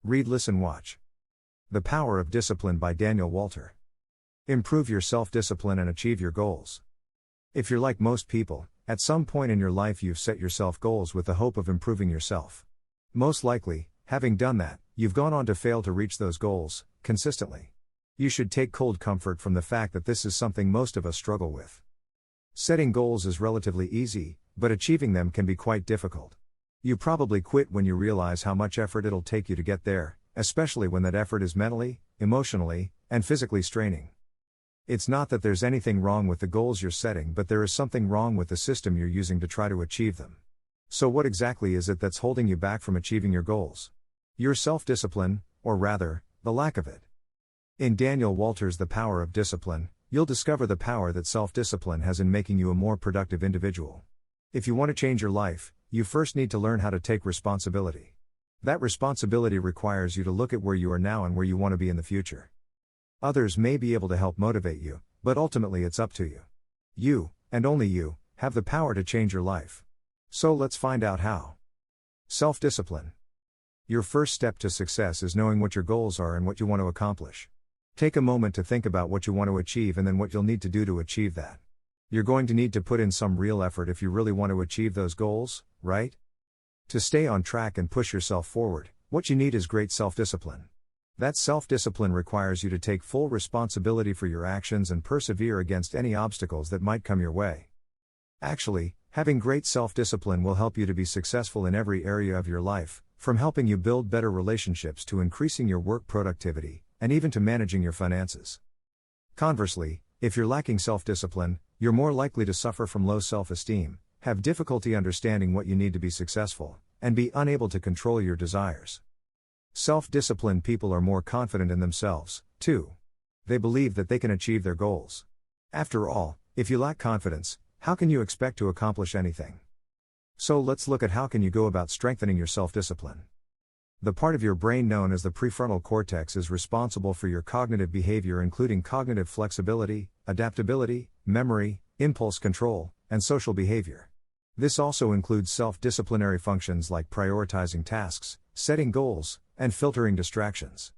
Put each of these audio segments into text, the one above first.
Read, listen, watch. The Power of Discipline by Daniel Walter. Improve your self-discipline and achieve your goals. If you're like most people, at some point in your life you've set yourself goals with the hope of improving yourself. Most likely, having done that, you've gone on to fail to reach those goals, consistently. You should take cold comfort from the fact that this is something most of us struggle with. Setting goals is relatively easy, but achieving them can be quite difficult. You probably quit when you realize how much effort it'll take you to get there, especially when that effort is mentally, emotionally, and physically straining. It's not that there's anything wrong with the goals you're setting, but there is something wrong with the system you're using to try to achieve them. So what exactly is it that's holding you back from achieving your goals? Your self-discipline, or rather, the lack of it. In Daniel Walter's The Power of Discipline, you'll discover the power that self-discipline has in making you a more productive individual. If you want to change your life, you first need to learn how to take responsibility. That responsibility requires you to look at where you are now and where you want to be in the future. Others may be able to help motivate you, but ultimately it's up to you. You, and only you, have the power to change your life. So let's find out how. Self-discipline. Your first step to success is knowing what your goals are and what you want to accomplish. Take a moment to think about what you want to achieve and then what you'll need to do to achieve that. You're going to need to put in some real effort if you really want to achieve those goals, right? To stay on track and push yourself forward, what you need is great self-discipline. That self-discipline requires you to take full responsibility for your actions and persevere against any obstacles that might come your way. Actually, having great self-discipline will help you to be successful in every area of your life, from helping you build better relationships to increasing your work productivity, and even to managing your finances. Conversely, if you're lacking self-discipline, you're more likely to suffer from low self-esteem, have difficulty understanding what you need to be successful, and be unable to control your desires. Self-disciplined people are more confident in themselves, too. They believe that they can achieve their goals. After all, if you lack confidence, how can you expect to accomplish anything? So let's look at how can you go about strengthening your self-discipline. The part of your brain known as the prefrontal cortex is responsible for your cognitive behavior, including cognitive flexibility, adaptability, memory, impulse control, and social behavior. This also includes self-disciplinary functions like prioritizing tasks, setting goals, and filtering distractions.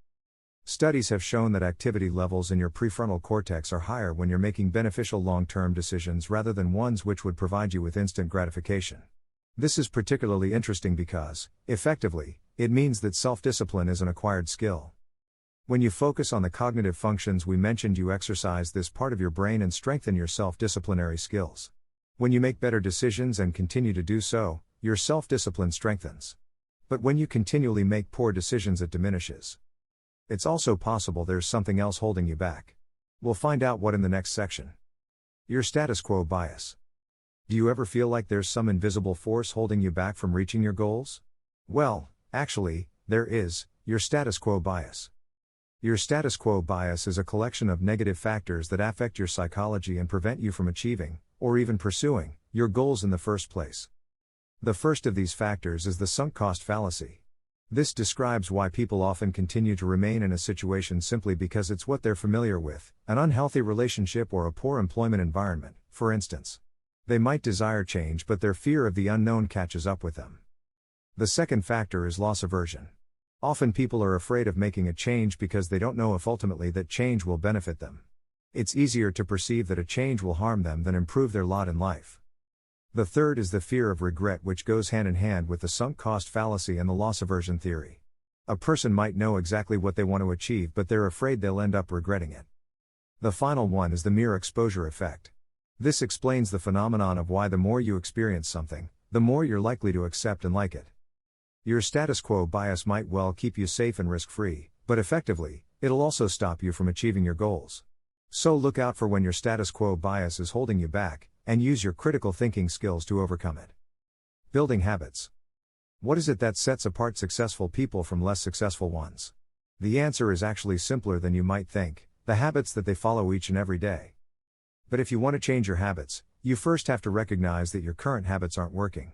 Studies have shown that activity levels in your prefrontal cortex are higher when you're making beneficial long-term decisions rather than ones which would provide you with instant gratification. This is particularly interesting because, effectively, it means that self-discipline is an acquired skill. When you focus on the cognitive functions we mentioned, you exercise this part of your brain and strengthen your self-disciplinary skills. When you make better decisions and continue to do so, your self-discipline strengthens. But when you continually make poor decisions, it diminishes. It's also possible there's something else holding you back. We'll find out what in the next section. Your status quo bias. Do you ever feel like there's some invisible force holding you back from reaching your goals? Well, actually, there is, your status quo bias. Your status quo bias is a collection of negative factors that affect your psychology and prevent you from achieving, or even pursuing, your goals in the first place. The first of these factors is the sunk cost fallacy. This describes why people often continue to remain in a situation simply because it's what they're familiar with, an unhealthy relationship or a poor employment environment, for instance. They might desire change, but their fear of the unknown catches up with them. The second factor is loss aversion. Often people are afraid of making a change because they don't know if ultimately that change will benefit them. It's easier to perceive that a change will harm them than improve their lot in life. The third is the fear of regret, which goes hand in hand with the sunk cost fallacy and the loss aversion theory. A person might know exactly what they want to achieve, but they're afraid they'll end up regretting it. The final one is the mere exposure effect. This explains the phenomenon of why the more you experience something, the more you're likely to accept and like it. Your status quo bias might well keep you safe and risk-free, but effectively, it'll also stop you from achieving your goals. So look out for when your status quo bias is holding you back, and use your critical thinking skills to overcome it. Building habits. What is it that sets apart successful people from less successful ones? The answer is actually simpler than you might think: the habits that they follow each and every day. But if you want to change your habits, you first have to recognize that your current habits aren't working.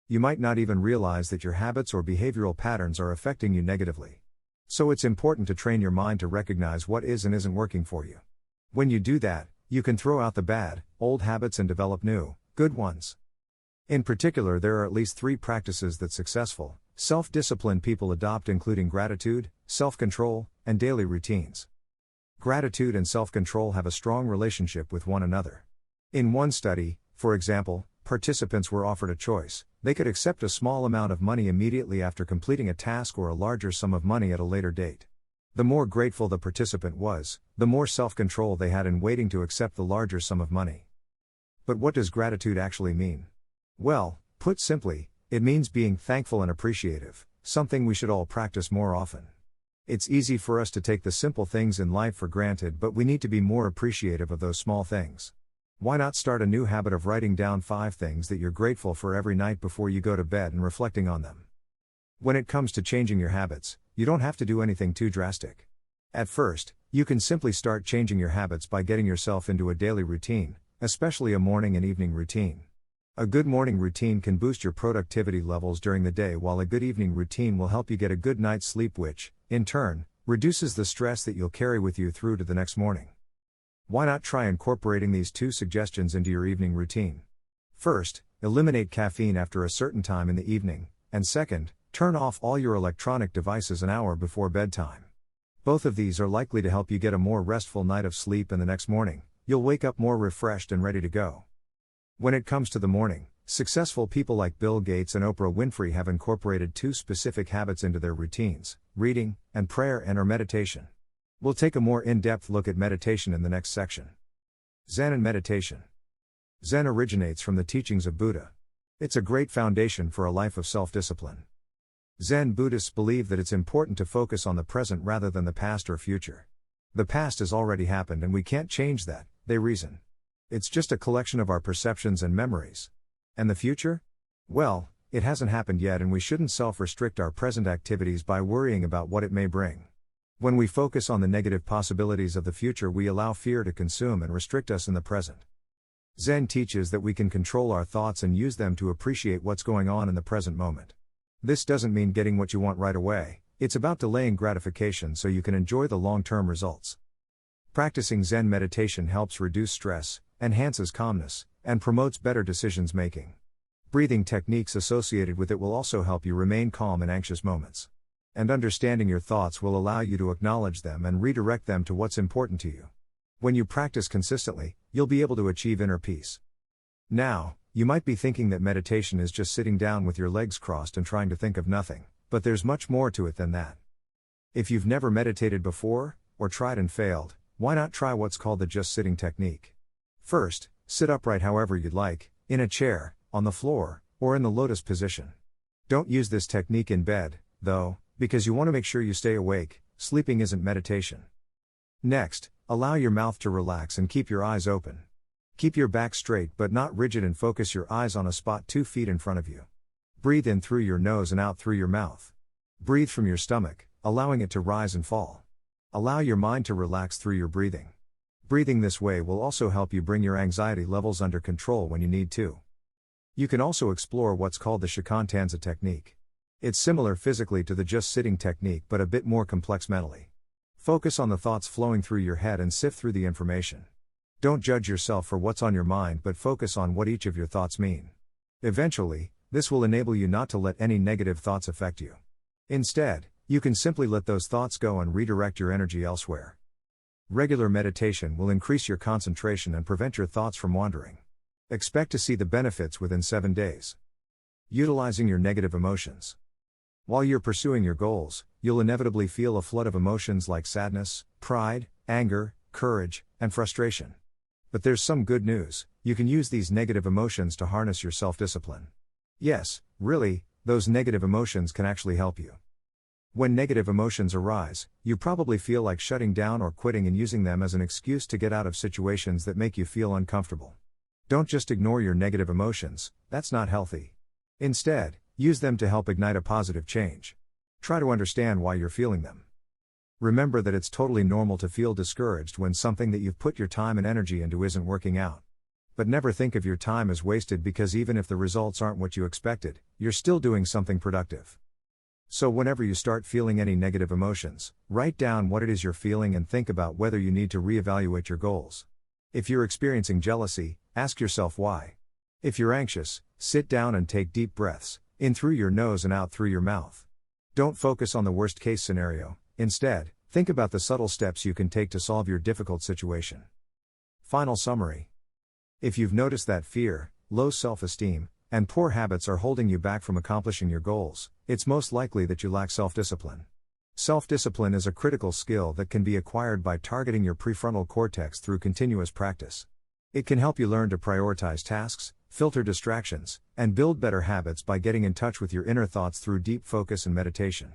You might not even realize that your habits or behavioral patterns are affecting you negatively. So it's important to train your mind to recognize what is and isn't working for you. When you do that, you can throw out the bad, old habits and develop new, good ones. In particular, there are at least 3 practices that successful, self-disciplined people adopt, including gratitude, self-control, and daily routines. Gratitude and self-control have a strong relationship with one another. In one study, for example, participants were offered a choice. They could accept a small amount of money immediately after completing a task or a larger sum of money at a later date. The more grateful the participant was, the more self-control they had in waiting to accept the larger sum of money. But what does gratitude actually mean? Well, put simply, it means being thankful and appreciative, something we should all practice more often. It's easy for us to take the simple things in life for granted, but we need to be more appreciative of those small things. Why not start a new habit of writing down 5 things that you're grateful for every night before you go to bed and reflecting on them? When it comes to changing your habits, you don't have to do anything too drastic. At first, you can simply start changing your habits by getting yourself into a daily routine, especially a morning and evening routine. A good morning routine can boost your productivity levels during the day, while a good evening routine will help you get a good night's sleep, which, in turn, reduces the stress that you'll carry with you through to the next morning. Why not try incorporating these 2 suggestions into your evening routine? First, eliminate caffeine after a certain time in the evening, and second, turn off all your electronic devices an hour before bedtime. Both of these are likely to help you get a more restful night of sleep, and the next morning, you'll wake up more refreshed and ready to go. When it comes to the morning, successful people like Bill Gates and Oprah Winfrey have incorporated 2 specific habits into their routines: reading, and prayer and/or meditation. We'll take a more in-depth look at meditation in the next section. Zen and meditation. Zen originates from the teachings of Buddha. It's a great foundation for a life of self-discipline. Zen Buddhists believe that it's important to focus on the present rather than the past or future. The past has already happened and we can't change that, they reason. It's just a collection of our perceptions and memories. And the future? Well, it hasn't happened yet, and we shouldn't self-restrict our present activities by worrying about what it may bring. When we focus on the negative possibilities of the future, we allow fear to consume and restrict us in the present. Zen teaches that we can control our thoughts and use them to appreciate what's going on in the present moment. This doesn't mean getting what you want right away, it's about delaying gratification so you can enjoy the long-term results. Practicing Zen meditation helps reduce stress, enhances calmness, and promotes better decisions making. Breathing techniques associated with it will also help you remain calm in anxious moments. And understanding your thoughts will allow you to acknowledge them and redirect them to what's important to you. When you practice consistently, you'll be able to achieve inner peace. Now, you might be thinking that meditation is just sitting down with your legs crossed and trying to think of nothing, but there's much more to it than that. If you've never meditated before, or tried and failed, why not try what's called the just sitting technique? First, sit upright however you'd like, in a chair, on the floor, or in the lotus position. Don't use this technique in bed, though, because you want to make sure you stay awake. Sleeping isn't meditation. Next, allow your mouth to relax and keep your eyes open. Keep your back straight but not rigid and focus your eyes on a spot 2 feet in front of you. Breathe in through your nose and out through your mouth. Breathe from your stomach, allowing it to rise and fall. Allow your mind to relax through your breathing. Breathing this way will also help you bring your anxiety levels under control when you need to. You can also explore what's called the Shikantanza technique. It's similar physically to the just sitting technique but a bit more complex mentally. Focus on the thoughts flowing through your head and sift through the information. Don't judge yourself for what's on your mind, but focus on what each of your thoughts mean. Eventually, this will enable you not to let any negative thoughts affect you. Instead, you can simply let those thoughts go and redirect your energy elsewhere. Regular meditation will increase your concentration and prevent your thoughts from wandering. Expect to see the benefits within 7 days. Utilizing your negative emotions. While you're pursuing your goals, you'll inevitably feel a flood of emotions like sadness, pride, anger, courage, and frustration. But there's some good news: you can use these negative emotions to harness your self-discipline. Yes, really, those negative emotions can actually help you. When negative emotions arise, you probably feel like shutting down or quitting and using them as an excuse to get out of situations that make you feel uncomfortable. Don't just ignore your negative emotions, that's not healthy. Instead, use them to help ignite a positive change. Try to understand why you're feeling them. Remember that it's totally normal to feel discouraged when something that you've put your time and energy into isn't working out. But never think of your time as wasted, because even if the results aren't what you expected, you're still doing something productive. So whenever you start feeling any negative emotions, write down what it is you're feeling and think about whether you need to reevaluate your goals. If you're experiencing jealousy, ask yourself why. If you're anxious, sit down and take deep breaths, In through your nose and out through your mouth. Don't focus on the worst case scenario, instead, think about the subtle steps you can take to solve your difficult situation. Final summary. If you've noticed that fear, low self-esteem, and poor habits are holding you back from accomplishing your goals, it's most likely that you lack self-discipline. Self-discipline is a critical skill that can be acquired by targeting your prefrontal cortex through continuous practice. It can help you learn to prioritize tasks, filter distractions, and build better habits by getting in touch with your inner thoughts through deep focus and meditation.